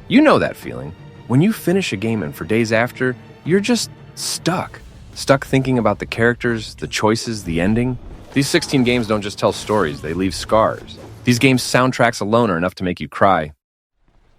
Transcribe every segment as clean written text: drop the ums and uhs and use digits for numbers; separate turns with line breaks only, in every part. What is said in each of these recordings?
You know that feeling. When you finish a game and for days after, you're just stuck. Stuck thinking about the characters, the choices, the ending. These 16 games don't just tell stories, they leave scars. These games' soundtracks alone are enough to make you cry.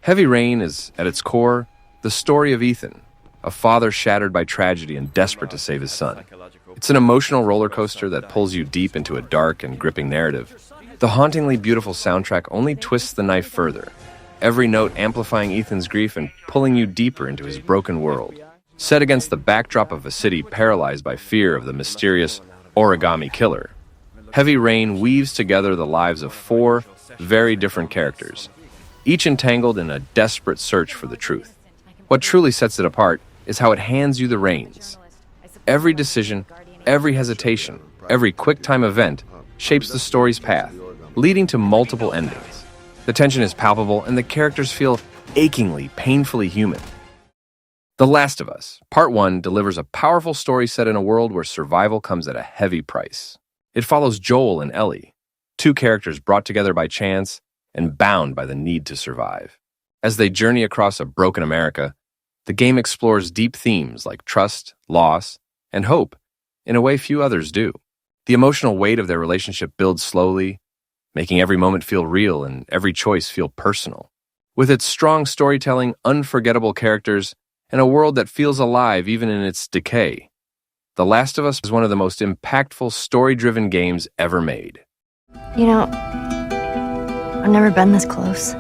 Heavy Rain is, at its core, the story of Ethan, a father shattered by tragedy and desperate to save his son. It's an emotional roller coaster that pulls you deep into a dark and gripping narrative. The hauntingly beautiful soundtrack only twists the knife further, every note amplifying Ethan's grief and pulling you deeper into his broken world. Set against the backdrop of a city paralyzed by fear of the mysterious origami killer, Heavy Rain weaves together the lives of 4 very different characters, each entangled in a desperate search for the truth. What truly sets it apart is how it hands you the reins. Every decision, every hesitation, every quick-time event shapes the story's path, leading to multiple endings. The tension is palpable, and the characters feel achingly, painfully human. The Last of Us, Part 1, delivers a powerful story set in a world where survival comes at a heavy price. It follows Joel and Ellie, 2 characters brought together by chance and bound by the need to survive. As they journey across a broken America, the game explores deep themes like trust, loss, and hope in a way few others do. The emotional weight of their relationship builds slowly, making every moment feel real and every choice feel personal. With its strong storytelling, unforgettable characters, and a world that feels alive even in its decay, The Last of Us is one of the most impactful, story-driven games ever made.
You know, I've never been this close.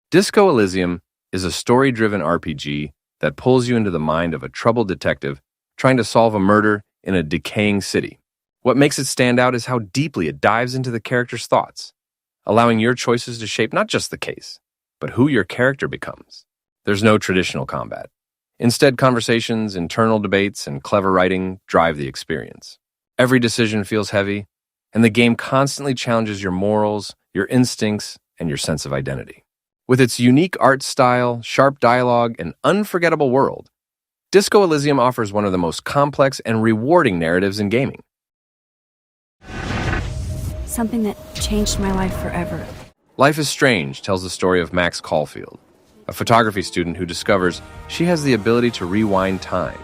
Disco Elysium is a story-driven RPG that pulls you into the mind of a troubled detective trying to solve a murder in a decaying city. What makes it stand out is how deeply it dives into the character's thoughts, allowing your choices to shape not just the case, but who your character becomes. There's no traditional combat. Instead, conversations, internal debates, and clever writing drive the experience. Every decision feels heavy, and the game constantly challenges your morals, your instincts, and your sense of identity. With its unique art style, sharp dialogue, and unforgettable world, Disco Elysium offers one of the most complex and rewarding narratives in gaming.
Something that changed my life forever.
Life is Strange tells the story of Max Caulfield, a photography student who discovers she has the ability to rewind time.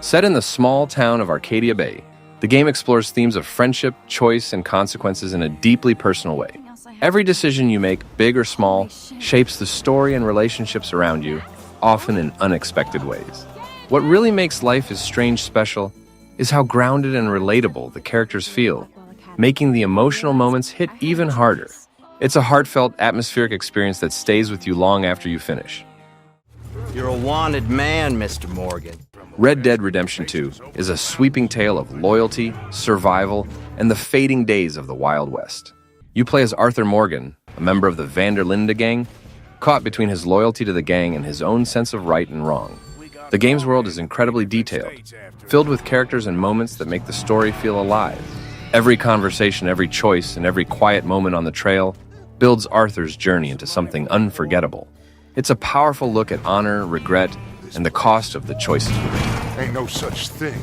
Set in the small town of Arcadia Bay, the game explores themes of friendship, choice, and consequences in a deeply personal way. Every decision you make, big or small, shapes the story and relationships around you, often in unexpected ways. What really makes Life is Strange special is how grounded and relatable the characters feel, making the emotional moments hit even harder. It's a heartfelt, atmospheric experience that stays with you long after you finish.
You're a wanted man, Mr. Morgan.
Red Dead Redemption 2 is a sweeping tale of loyalty, survival, and the fading days of the Wild West. You play as Arthur Morgan, a member of the Van der Linde gang, caught between his loyalty to the gang and his own sense of right and wrong. The game's world is incredibly detailed, filled with characters and moments that make the story feel alive. Every conversation, every choice, and every quiet moment on the trail builds Arthur's journey into something unforgettable. It's a powerful look at honor, regret, and the cost of the choices we make.
Ain't no such thing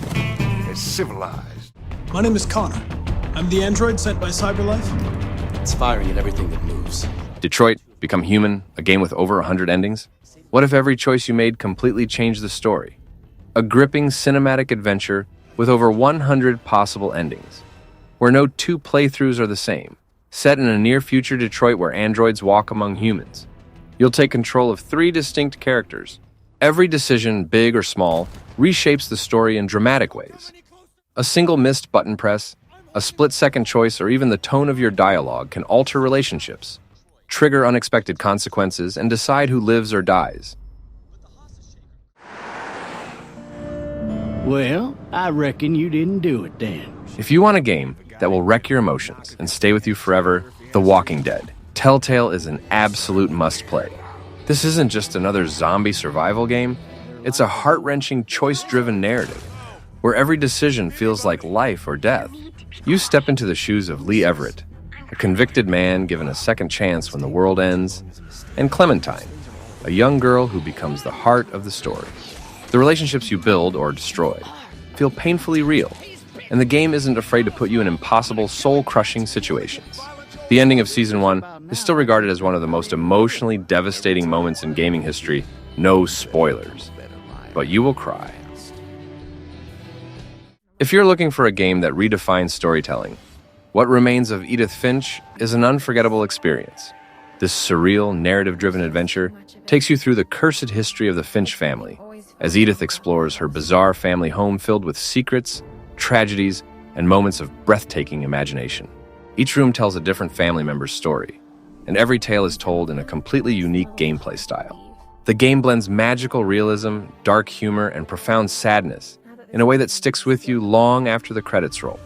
as civilized.
My name is Connor. I'm the android sent by CyberLife.
It's firing at everything that moves.
Detroit, Become Human, a game with over 100 endings? What if every choice you made completely changed the story? A gripping cinematic adventure with over 100 possible endings, where no 2 playthroughs are the same. Set in a near-future Detroit where androids walk among humans. You'll take control of 3 distinct characters. Every decision, big or small, reshapes the story in dramatic ways. A single missed button press, a split-second choice, or even the tone of your dialogue can alter relationships, trigger unexpected consequences, and decide who lives or dies.
Well, I reckon you didn't do it then.
If you want a game that will wreck your emotions and stay with you forever, The Walking Dead. Telltale is an absolute must-play. This isn't just another zombie survival game. It's a heart-wrenching, choice-driven narrative, where every decision feels like life or death. You step into the shoes of Lee Everett, a convicted man given a second chance when the world ends, and Clementine, a young girl who becomes the heart of the story. The relationships you build or destroy feel painfully real, and the game isn't afraid to put you in impossible, soul-crushing situations. The ending of Season 1 is still regarded as one of the most emotionally devastating moments in gaming history. No spoilers, but you will cry. If you're looking for a game that redefines storytelling, What Remains of Edith Finch is an unforgettable experience. This surreal, narrative-driven adventure takes you through the cursed history of the Finch family, as Edith explores her bizarre family home filled with secrets, tragedies, and moments of breathtaking imagination. Each room tells a different family member's story, and every tale is told in a completely unique gameplay style. The game blends magical realism, dark humor, and profound sadness in a way that sticks with you long after the credits roll.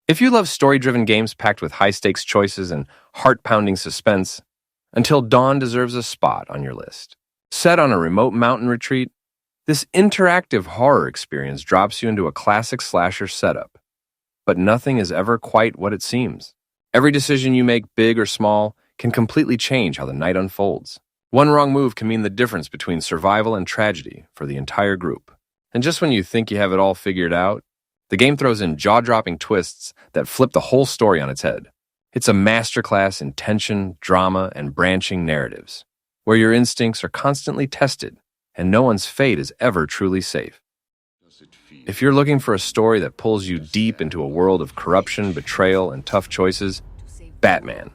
If you love story-driven games packed with high-stakes choices and heart-pounding suspense, Until Dawn deserves a spot on your list. Set on a remote mountain retreat, this interactive horror experience drops you into a classic slasher setup. But nothing is ever quite what it seems. Every decision you make, big or small, can completely change how the night unfolds. One wrong move can mean the difference between survival and tragedy for the entire group. And just when you think you have it all figured out, the game throws in jaw-dropping twists that flip the whole story on its head. It's a masterclass in tension, drama, and branching narratives, where your instincts are constantly tested and no one's fate is ever truly safe. If you're looking for a story that pulls you deep into a world of corruption, betrayal, and tough choices, Batman.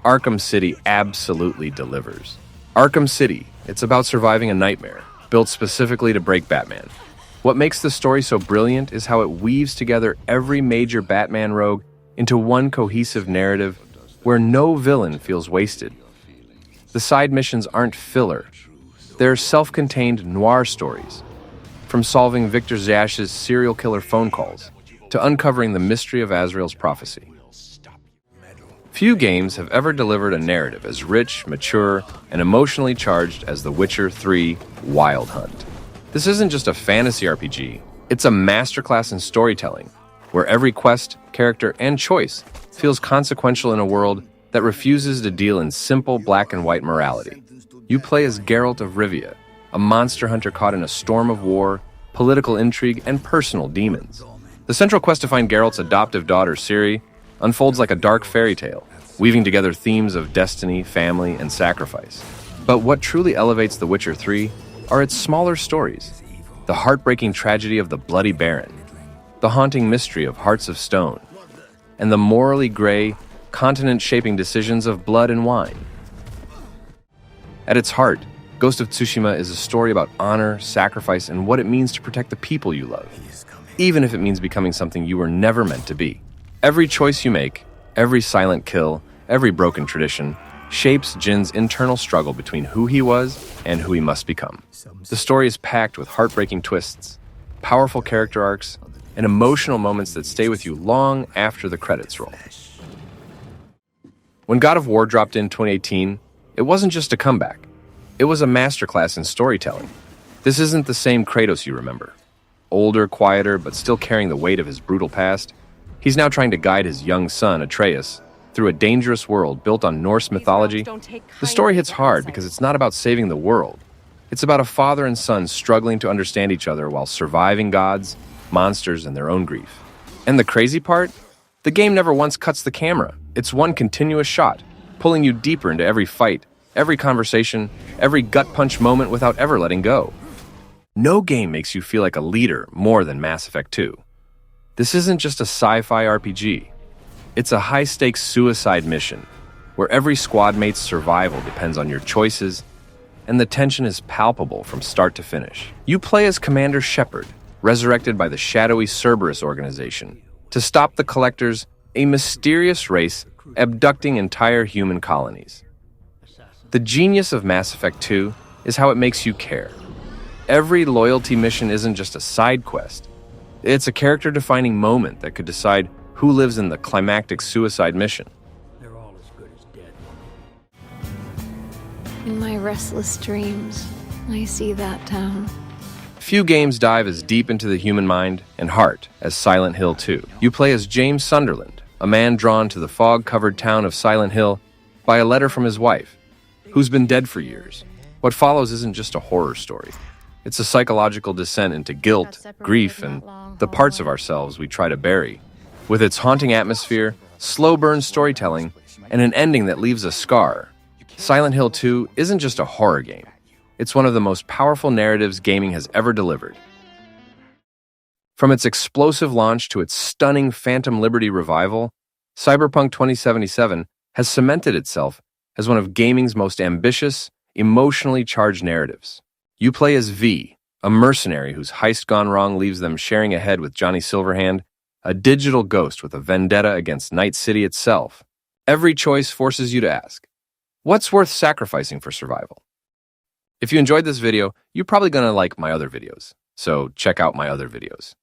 Arkham City absolutely delivers. Arkham City, it's about surviving a nightmare, built specifically to break Batman. What makes the story so brilliant is how it weaves together every major Batman rogue into one cohesive narrative where no villain feels wasted. The side missions aren't filler. They're self-contained noir stories, from solving Victor Zash's serial killer phone calls to uncovering the mystery of Azrael's prophecy. Few games have ever delivered a narrative as rich, mature, and emotionally charged as The Witcher 3 Wild Hunt. This isn't just a fantasy RPG, it's a masterclass in storytelling, where every quest, character, and choice feels consequential in a world that refuses to deal in simple black and white morality. You play as Geralt of Rivia, a monster hunter caught in a storm of war, political intrigue, and personal demons. The central quest to find Geralt's adoptive daughter, Ciri, unfolds like a dark fairy tale, weaving together themes of destiny, family, and sacrifice. But what truly elevates The Witcher 3 are its smaller stories, the heartbreaking tragedy of the Bloody Baron, the haunting mystery of Hearts of Stone, and the morally gray, continent-shaping decisions of Blood and Wine. At its heart, Ghost of Tsushima is a story about honor, sacrifice, and what it means to protect the people you love, even if it means becoming something you were never meant to be. Every choice you make, every silent kill, every broken tradition, shapes Jin's internal struggle between who he was and who he must become. The story is packed with heartbreaking twists, powerful character arcs, and emotional moments that stay with you long after the credits roll. When God of War dropped in 2018, it wasn't just a comeback. It was a masterclass in storytelling. This isn't the same Kratos you remember. Older, quieter, but still carrying the weight of his brutal past, he's now trying to guide his young son, Atreus, through a dangerous world built on Norse mythology. The story hits hard because it's not about saving the world. It's about a father and son struggling to understand each other while surviving gods, monsters, and their own grief. And the crazy part? The game never once cuts the camera. It's one continuous shot, pulling you deeper into every fight, every conversation, every gut-punch moment without ever letting go. No game makes you feel like a leader more than Mass Effect 2. This isn't just a sci-fi RPG. It's a high-stakes suicide mission, where every squad mate's survival depends on your choices, and the tension is palpable from start to finish. You play as Commander Shepard, resurrected by the shadowy Cerberus organization, to stop the Collectors, a mysterious race abducting entire human colonies. The genius of Mass Effect 2 is how it makes you care. Every loyalty mission isn't just a side quest. It's a character-defining moment that could decide who lives in the climactic suicide mission.
They're all as good as dead.
In my restless dreams, I see that town.
Few games dive as deep into the human mind and heart as Silent Hill 2. You play as James Sunderland, a man drawn to the fog-covered town of Silent Hill by a letter from his wife, who's been dead for years. What follows isn't just a horror story. It's a psychological descent into guilt, grief, and the parts of ourselves we try to bury. With its haunting atmosphere, slow-burn storytelling, and an ending that leaves a scar. Silent Hill 2 isn't just a horror game. It's one of the most powerful narratives gaming has ever delivered. From its explosive launch to its stunning Phantom Liberty revival, Cyberpunk 2077 has cemented itself as one of gaming's most ambitious, emotionally charged narratives. You play as V, a mercenary whose heist gone wrong leaves them sharing a head with Johnny Silverhand, a digital ghost with a vendetta against Night City itself. Every choice forces you to ask, what's worth sacrificing for survival? If you enjoyed this video, you're probably going to like my other videos, so check out my other videos.